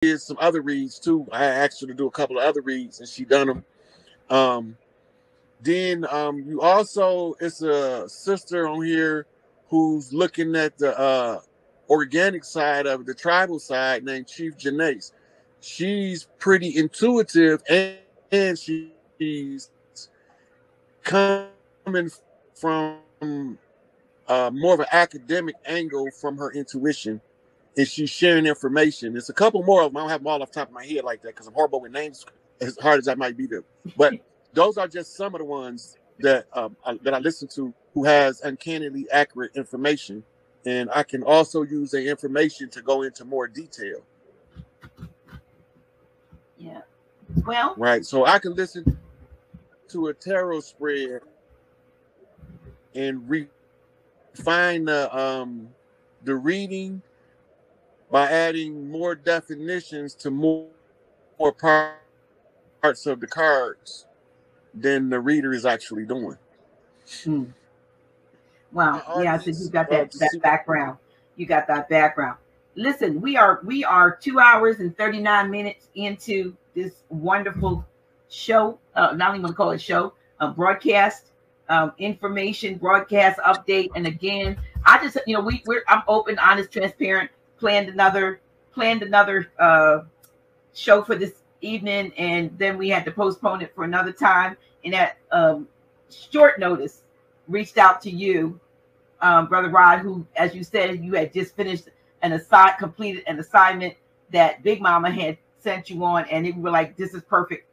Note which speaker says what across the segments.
Speaker 1: did some other reads too. I asked her to do a couple of other reads, and she done them. Then you also, it's a sister on here who's looking at the organic side of it, the tribal side, named Chief Janae. She's pretty intuitive, and she's coming from more of an academic angle from her intuition, and she's sharing information. There's a couple more of them. I don't have them all off the top of my head like that because I'm horrible with names, as hard as I might be to. But those are just some of the ones that I listen to who has uncannily accurate information, and I can also use the information to go into more detail.
Speaker 2: Yeah. Well.
Speaker 1: Right. So I can listen to a tarot spread and refine the reading by adding more definitions to more parts of the cards than the reader is actually doing.
Speaker 2: Wow. Yeah, so you got that background. You got that background. Listen, we are 2 hours and 39 minutes into this wonderful show. Not even want to call it show, broadcast, information, broadcast update. And again, I just, I'm open, honest, transparent. Planned another show for this evening, and then we had to postpone it for another time. And at short notice, reached out to you, Brother Rod, who, as you said, you had just finished completed an assignment that Big Mama had sent you on, and you were like, "This is perfect."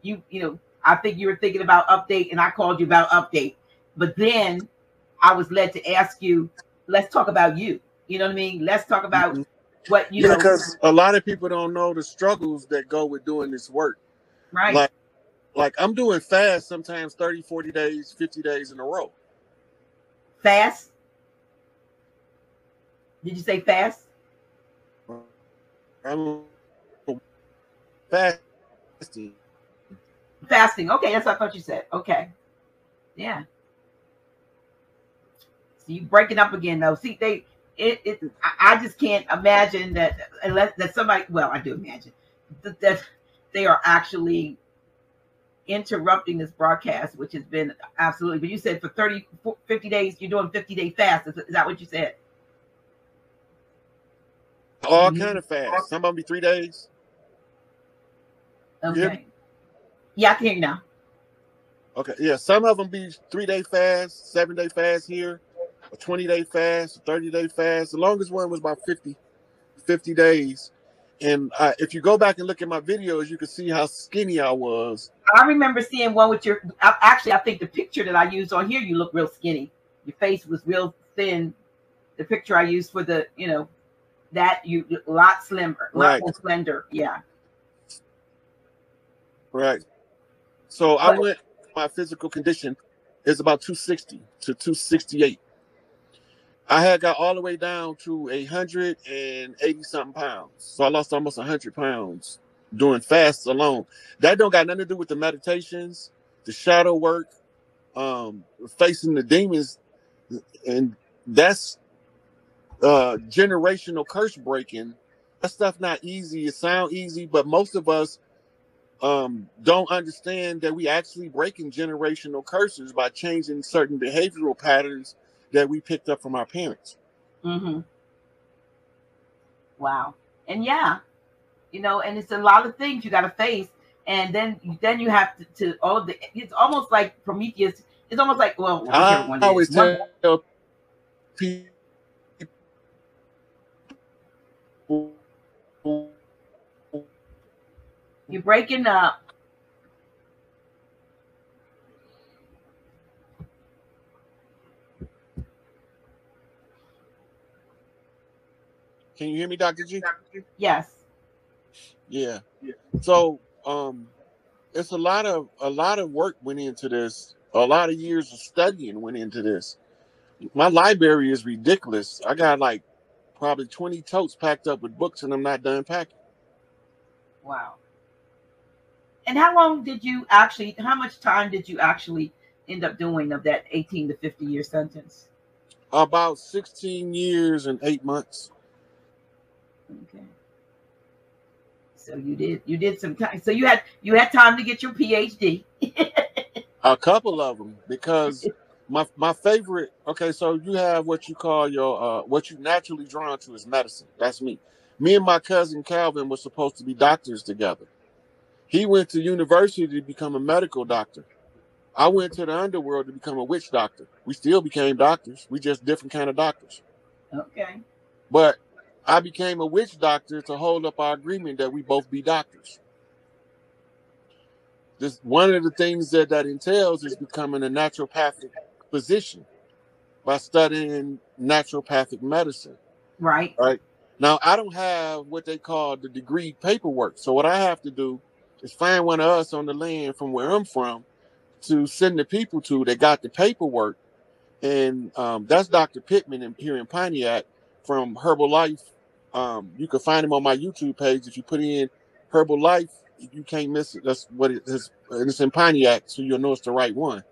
Speaker 2: You know, I think you were thinking about update, and I called you about update. But then I was led to ask you, let's talk about you. You know what I mean? Let's talk about what you know.
Speaker 1: Because a lot of people don't know the struggles that go with doing this work.
Speaker 2: Right.
Speaker 1: Like I'm doing fast sometimes 30, 40 days, 50 days in a row.
Speaker 2: Fast? Did you say fast?
Speaker 1: I'm fasting.
Speaker 2: Fasting. Okay, that's what I thought you said. Okay. Yeah. So you breaking up again though. See, I just can't imagine that unless that somebody, well, I do imagine that they are actually interrupting this broadcast, which has been absolutely, but you said for 30, 50 days, you're doing 50-day fast. Is that what you said?
Speaker 1: All kind of fast. Some of them be 3 days.
Speaker 2: Okay. Yeah, I can hear you now.
Speaker 1: Okay. Yeah. Some of them be 3-day fast, 7-day fast here, a 20-day fast, a 30-day fast. The longest one was about 50 days. And if you go back and look at my videos, you can see how skinny I was.
Speaker 2: I remember seeing one with your, actually, I think the picture that I used on here, you look real skinny. Your face was real thin. The picture I used for the, that you a lot slimmer, a lot more slender. Yeah.
Speaker 1: Right. So I went, my physical condition is about 260 to 268. I had got all the way down to 180 something pounds. So I lost almost 100 pounds doing fasts alone. That don't got nothing to do with the meditations, the shadow work, facing the demons. And that's generational curse breaking. That stuff not easy. It sounds easy, but most of us don't understand that we actually breaking generational curses by changing certain behavioral patterns that we picked up from our parents.
Speaker 2: Wow. And yeah, and it's a lot of things you got to face. And then you have to all of the, it's almost like Prometheus. It's almost like, well,
Speaker 1: I always tell people,
Speaker 2: you're breaking up.
Speaker 1: Can you hear me, Dr. G?
Speaker 2: Yes.
Speaker 1: Yeah. So it's a lot of work went into this. A lot of years of studying went into this. My library is ridiculous. I got like probably 20 totes packed up with books, and I'm not done packing.
Speaker 2: Wow. And how much time did you actually end up doing of that 18 to 50 year sentence?
Speaker 1: About 16 years and 8 months.
Speaker 2: Okay. So you did some time. So you had time to get your PhD.
Speaker 1: A couple of them, because my favorite. Okay, so you have what you call your what you naturally drawn to is medicine. That's me. Me and my cousin Calvin were supposed to be doctors together. He went to university to become a medical doctor. I went to the underworld to become a witch doctor. We still became doctors. We just different kind of doctors.
Speaker 2: Okay.
Speaker 1: But I became a witch doctor to hold up our agreement that we both be doctors. This one of the things that entails is becoming a naturopathic physician by studying naturopathic medicine.
Speaker 2: Right.
Speaker 1: Right. Now I don't have what they call the degree paperwork. So what I have to do is find one of us on the land from where I'm from to send the people to that got the paperwork. And that's Dr. Pittman here in Pontiac from Herbalife. You can find him on my YouTube page. If you put in Herbalife, you can't miss it. That's what it is. And it's in Pontiac, so you'll know it's the right one.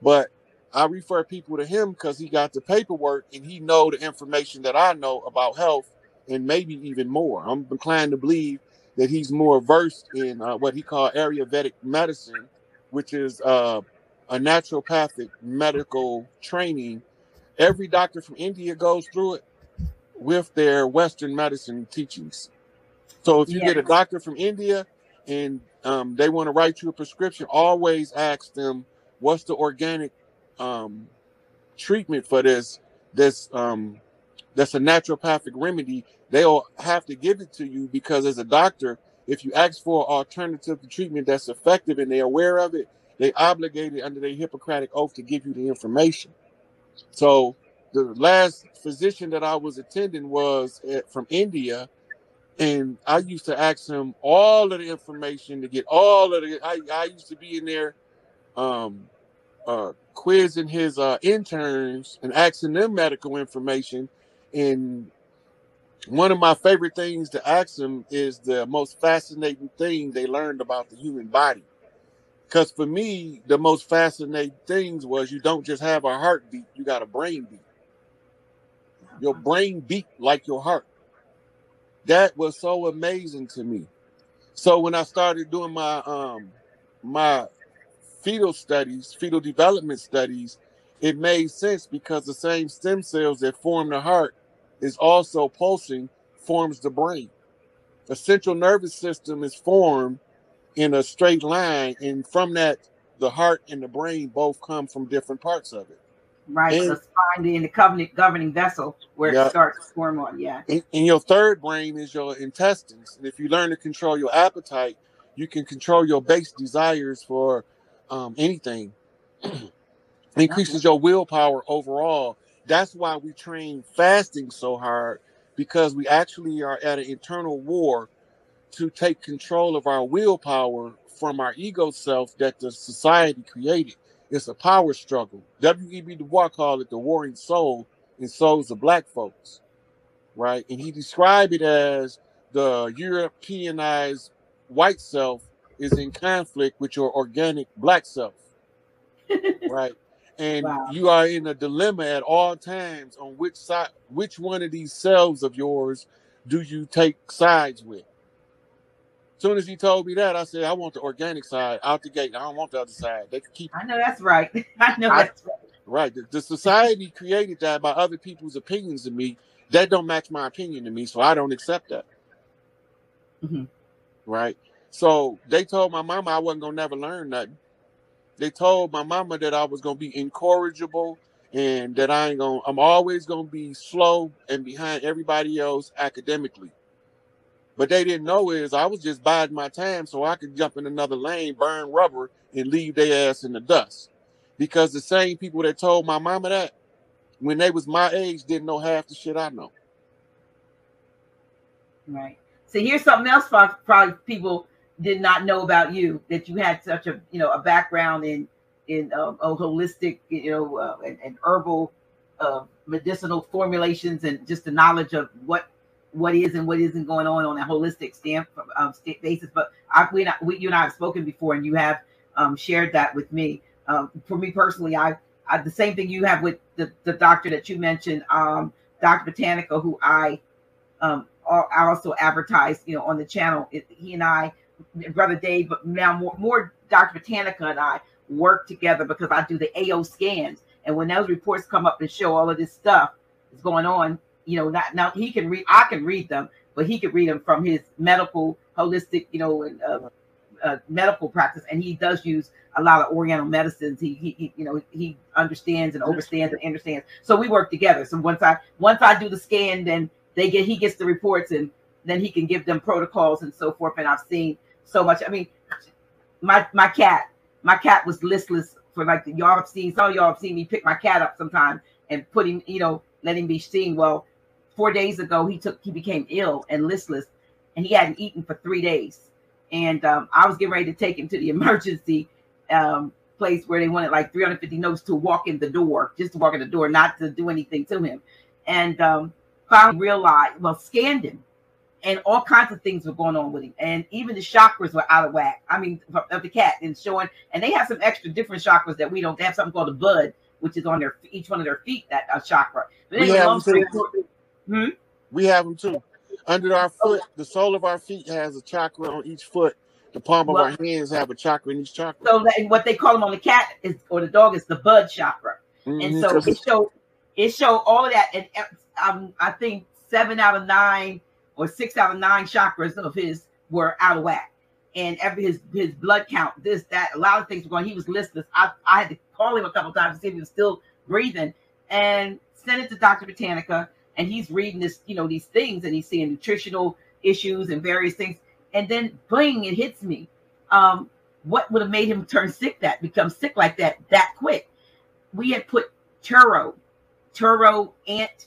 Speaker 1: But I refer people to him because he got the paperwork and he know the information that I know about health and maybe even more. I'm inclined to believe that he's more versed in what he called Ayurvedic medicine, which is a naturopathic medical training. Every doctor from India goes through it with their Western medicine teachings. So if you get a doctor from India and they want to write you a prescription, always ask them what's the organic treatment for this. That's a naturopathic remedy. They'll have to give it to you because as a doctor, if you ask for an alternative to treatment that's effective and they're aware of it, they obligated under their Hippocratic oath to give you the information. So the last physician that I was attending was from India. And I used to ask him all of the information to get all of the. I used to be in there quizzing his interns and asking them medical information. And one of my favorite things to ask them is the most fascinating thing they learned about the human body. Because for me, the most fascinating things was you don't just have a heartbeat, you got a brain beat. Your brain beat like your heart. That was so amazing to me. So when I started doing my fetal development studies, it made sense because the same stem cells that form the heart is also pulsing, forms the brain. The central nervous system is formed in a straight line, and from that, the heart and the brain both come from different parts of it.
Speaker 2: Right,
Speaker 1: And,
Speaker 2: the spine being the governing vessel where it starts to form on. Yeah.
Speaker 1: And your third brain is your intestines. And if you learn to control your appetite, you can control your base desires for anything. Increases your willpower overall. That's why we train fasting so hard, because we actually are at an internal war to take control of our willpower from our ego self that the society created. It's a power struggle. W.E.B. Du Bois called it the warring soul in souls of black folks, right? And he described it as the Europeanized white self is in conflict with your organic black self, right? And you are in a dilemma at all times on which side, which one of these selves of yours do you take sides with? As soon as he told me that, I said, I want the organic side out the gate. I don't want the other side. They can keep.
Speaker 2: I know that's right. I know that's right.
Speaker 1: Right. The society created that by other people's opinions of me. That don't match my opinion to me, so I don't accept that.
Speaker 2: Mm-hmm.
Speaker 1: Right. So they told my mama I wasn't gonna never learn nothing. They told my mama that I was gonna be incorrigible and that I'm always gonna be slow and behind everybody else academically. But they didn't know is I was just biding my time so I could jump in another lane, burn rubber, and leave their ass in the dust. Because the same people that told my mama that, when they was my age, didn't know half the shit I know.
Speaker 2: Right. So here's something else probably people did not know about you, that you had such a background in holistic, and herbal medicinal formulations, and just the knowledge of what is and what isn't going on a holistic basis. But you and I have spoken before, and you have shared that with me. For me personally, I the same thing you have with the doctor that you mentioned, Dr. Botanica, who I I also advertise, on the channel. He and I, Brother Dave, but now more Dr. Botanica and I work together because I do the AO scans. And when those reports come up and show all of this stuff is going on, not now he can read, I can read them, but he could read them from his medical, holistic, medical practice. And he does use a lot of Oriental medicines. He understands and understands and understands. So we work together. So once I do the scan, then he gets the reports, and then he can give them protocols and so forth. And I've seen so much. I mean, my cat was listless for like some of y'all have seen me pick my cat up sometime and put him, let him be seen. Well, 4 days ago, he became ill and listless, and he hadn't eaten for 3 days. And I was getting ready to take him to the emergency place where they wanted like 350 notes to walk in the door, just to walk in the door, not to do anything to him. And finally realized, scanned him, and all kinds of things were going on with him. And even the chakras were out of whack. I mean, of the cat, and showing, and they have some extra different chakras that we don't. They have something called a bud, which is on each one of their feet, that chakra. But anyway,
Speaker 1: we have them too. Under our foot, the sole of our feet has a chakra on each foot. The palm of our hands have a chakra in each chakra.
Speaker 2: So what they call them on the cat or the dog is the bud chakra. And so it showed all of that. And I think 7 out of 9 or 6 out of 9 chakras of his were out of whack. And his blood count, this, that, a lot of things were going. He was listless. I had to call him a couple of times to see if he was still breathing, and send it to Dr. Botanica. And he's reading this, these things, and he's seeing nutritional issues and various things. And then, bling, it hits me. What would have made him become sick like that quick? We had put Turo ant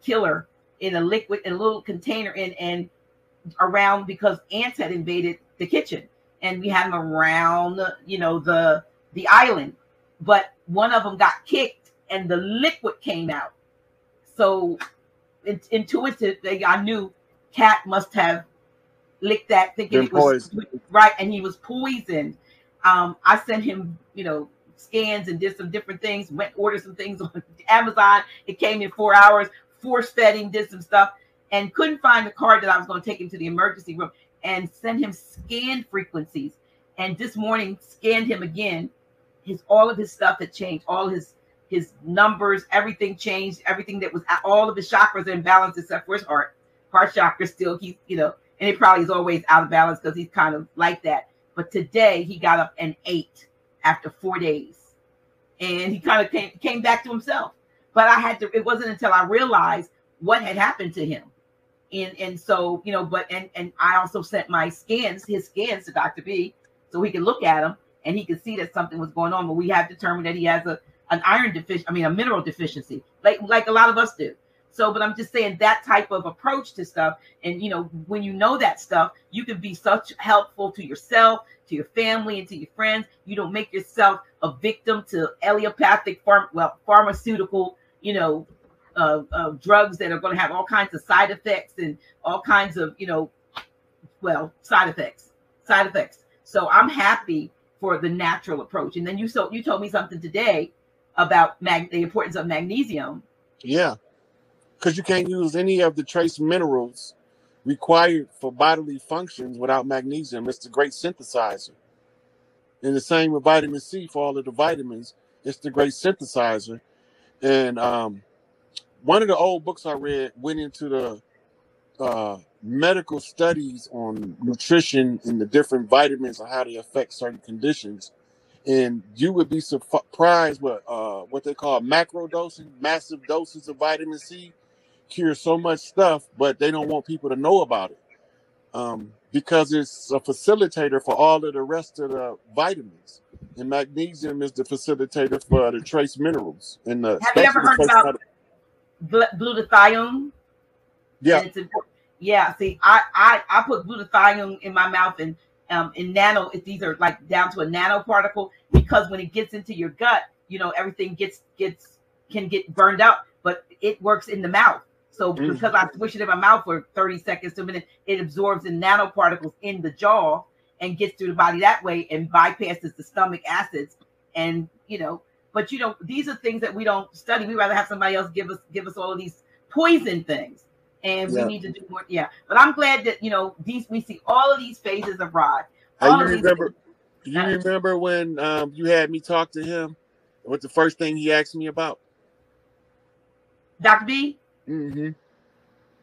Speaker 2: killer in a little container and around, because ants had invaded the kitchen, and we had them around, the island. But one of them got kicked, and the liquid came out. So intuitively, I knew cat must have licked that, thinking it was right, and he was poisoned. I sent him, scans and did some different things. Ordered some things on Amazon. It came in 4 hours. Force fed him, did some stuff, and couldn't find the card that I was going to take him to the emergency room and send him scan frequencies. And this morning, scanned him again. All of his stuff had changed. All his numbers, everything changed. Everything that was, all of his chakras are in balance except for his heart chakra still. He's, and it probably is always out of balance because he's kind of like that. But today he got up and ate after 4 days, and he kind of came back to himself. But it wasn't until I realized what had happened to him. And so, and I also sent his scans to Dr. B, so he could look at them and he could see that something was going on. But we have determined that he has a mineral deficiency, like a lot of us do. So, but I'm just saying that type of approach to stuff. And, when you know that stuff, you can be such helpful to yourself, to your family, and to your friends. You don't make yourself a victim to allopathic, pharmaceutical, drugs that are going to have all kinds of side effects and all kinds of, side effects. So I'm happy for the natural approach. And then you told me something today about the importance of magnesium.
Speaker 1: Yeah, because you can't use any of the trace minerals required for bodily functions without magnesium. It's the great synthesizer. And the same with vitamin C for all of the vitamins. It's the great synthesizer. And one of the old books I read went into the medical studies on nutrition and the different vitamins and how they affect certain conditions. And you would be surprised what they call macro dosing, massive doses of vitamin C cure so much stuff, but they don't want people to know about it because it's a facilitator for all of the rest of the vitamins. And magnesium is the facilitator for the trace minerals. Have
Speaker 2: you ever heard about glutathione?
Speaker 1: Yeah.
Speaker 2: Yeah. See, I put glutathione in my mouth, and in nano, these are like down to a nanoparticle, because when it gets into your gut, everything can get burned out, but it works in the mouth. So because I swish it in my mouth for 30 seconds to a minute, it absorbs in nanoparticles in the jaw and gets through the body that way and bypasses the stomach acids. And but these are things that we don't study. We rather have somebody else give us all of these poison things. and we need to do more. Yeah, but I'm glad that we see all of these phases of Rod.
Speaker 1: Hey,
Speaker 2: All
Speaker 1: you
Speaker 2: of these.
Speaker 1: remember? You remember when you had me talk to him? What the first thing he asked me about?
Speaker 2: Dr. B.
Speaker 1: Mm-hmm.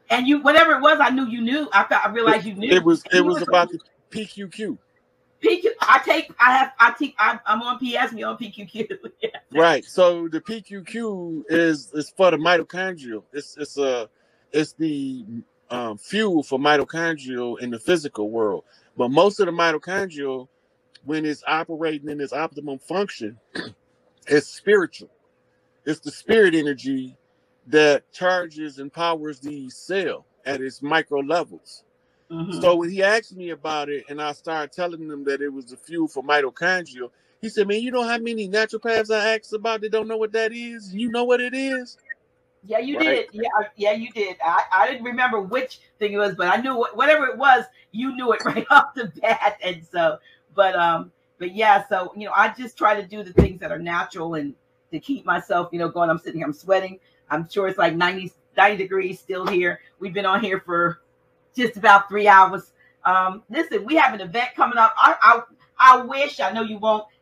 Speaker 2: And you, whatever it was, I knew you knew. I realized you knew.
Speaker 1: It was about the PQQ.
Speaker 2: I'm on PS, me on PQQ. Yeah.
Speaker 1: Right. So the PQQ is for the mitochondrial. It's the fuel for mitochondrial in the physical world. But most of the mitochondrial, when it's operating in its optimum function, it's spiritual. It's the spirit energy that charges and powers the cell at its micro levels. Mm-hmm. So when he asked me about it and I started telling him that it was the fuel for mitochondrial, he said, man, you know how many naturopaths I asked about that don't know what that is? You know what it is?
Speaker 2: Yeah, you did. Yeah, you did. I didn't remember which thing it was, but I knew whatever it was, you knew it right off the bat. And so, but yeah, so, I just try to do the things that are natural and to keep myself, going. I'm sitting here, I'm sweating. I'm sure it's like 90 degrees still here. We've been on here for just about 3 hours. Listen, we have an event coming up. I wish, I know you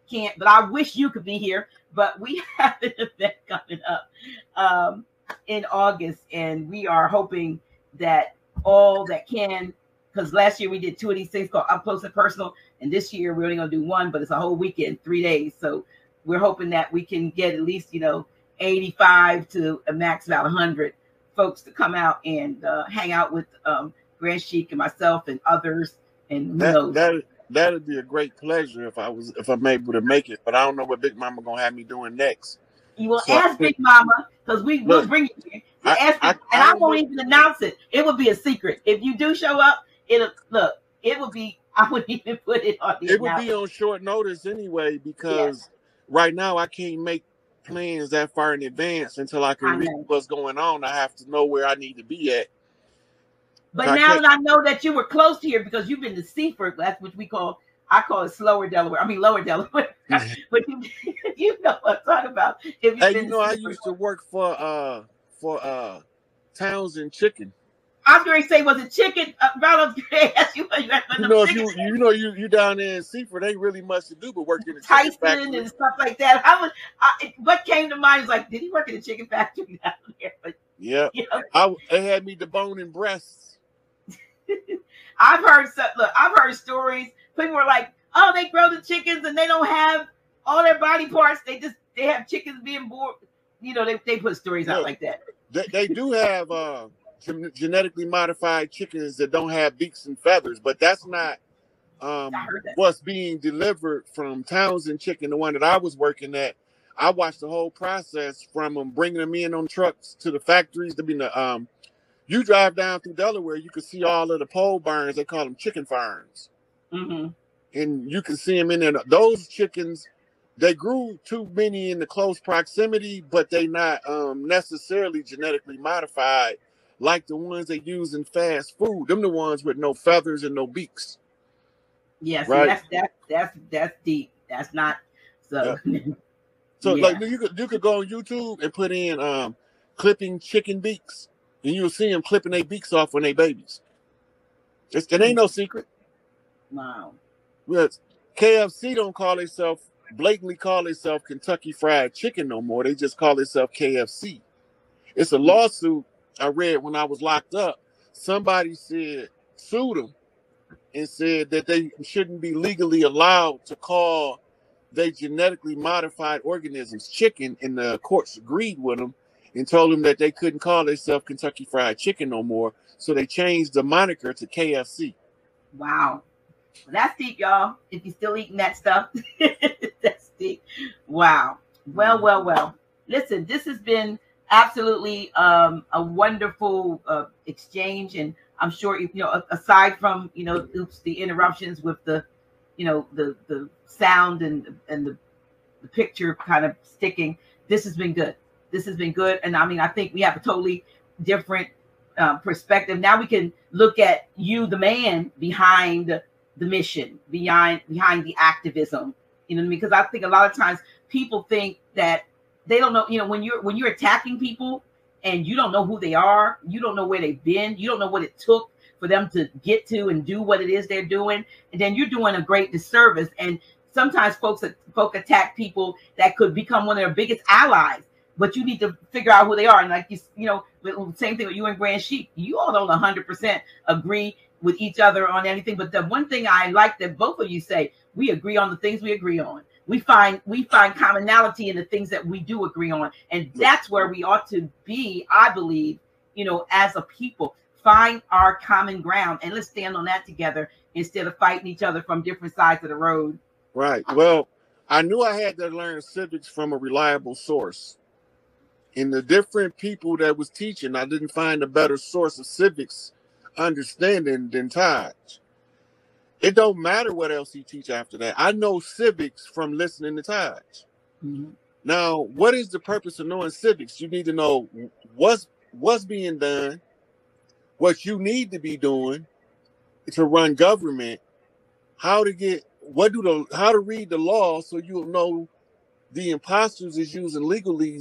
Speaker 2: can't, but I wish you could be here. But we have an event coming up in August, and we are hoping that all that can, because last year we did 2 of these things called Up Close and Personal, and this year we're only going to do one, but it's a whole weekend, 3 days. So we're hoping that we can get at least 85 to a max about 100 folks to come out and hang out with Grand Sheik and myself and others, and who knows.
Speaker 1: That'd be a great pleasure if I'm able to make it, but I don't know what Big Mama gonna have me doing next.
Speaker 2: You will ask Big Mama, because we'll bring it here. I won't even announce it. It would be a secret. If you do show up, it would be. I wouldn't even put it on the.
Speaker 1: It would be on short notice anyway, because right now I can't make plans that far in advance until I can read what's going on. I have to know where I need to be at.
Speaker 2: But now that I know that you were close to here, because you've been to Seaford, that's what I call it Lower Delaware. But you know what I'm talking about.
Speaker 1: I used to work for Townsend Chicken.
Speaker 2: I was going to say, was it chicken?
Speaker 1: You down there in Seaford, ain't really much to do but work in the
Speaker 2: Tyson
Speaker 1: chicken factory
Speaker 2: and stuff like that. What came to mind is like, did he work in the chicken factory down there? But,
Speaker 1: yeah, they had me deboning breasts.
Speaker 2: I've heard stories. People were like, "Oh, they grow the chickens and they don't have all their body parts. They have chickens being born." They put stories out like that.
Speaker 1: They do have genetically modified chickens that don't have beaks and feathers, but that's not what's being delivered from Townsend Chicken, the one that I was working at. I watched the whole process from them bringing them in on trucks to the factories. You drive down through Delaware, you can see all of the pole barns. They call them chicken farms. Mm-hmm. And you can see them in there. Those chickens, they grew too many in the close proximity, but they not necessarily genetically modified like the ones they use in fast food. Them the ones with no feathers and no beaks.
Speaker 2: Yes, right? That's deep. That's not so.
Speaker 1: Yeah. So like you could go on YouTube and put in clipping chicken beaks. And you'll see them clipping their beaks off when they babies. It ain't no secret.
Speaker 2: Wow.
Speaker 1: Well, KFC don't blatantly call themselves Kentucky Fried Chicken no more. They just call themselves KFC. It's a lawsuit I read when I was locked up. Somebody sued them and said that they shouldn't be legally allowed to call they genetically modified organisms chicken, and the courts agreed with them and told them that they couldn't call themselves Kentucky Fried Chicken no more. So they changed the moniker to KFC.
Speaker 2: Wow. Well, that's deep, y'all. If you're still eating that stuff, that's deep. Wow. Well. Listen, this has been absolutely a wonderful exchange. And I'm sure, aside from, the interruptions with the sound and the picture kind of sticking, this has been good. This has been good. And I think we have a totally different perspective. Now we can look at you, the man behind the mission, behind the activism, because I think a lot of times people think that they don't know, when you're attacking people, and you don't know who they are, you don't know where they've been, you don't know what it took for them to get to and do what it is they're doing, and then you're doing a great disservice. And sometimes folk attack people that could become one of their biggest allies, but you need to figure out who they are. And like you know, same thing with you and Grand Sheik. You all don't 100% agree with each other on anything, but the one thing I like that both of you say, we agree on the things we agree on. We find commonality in the things that we do agree on, and that's where we ought to be, I believe. You know, as a people, find our common ground and let's stand on that together instead of fighting each other from different sides of the road.
Speaker 1: Right. Well, I knew I had to learn civics from a reliable source. In the different people that was teaching, I didn't find a better source of civics understanding than Taj. It don't matter what else he teach after that. I know civics from listening to Taj. Mm-hmm. Now, what is the purpose of knowing civics? You need to know what's being done, what you need to be doing to run government, how to read the law so you'll know the imposters is using legalese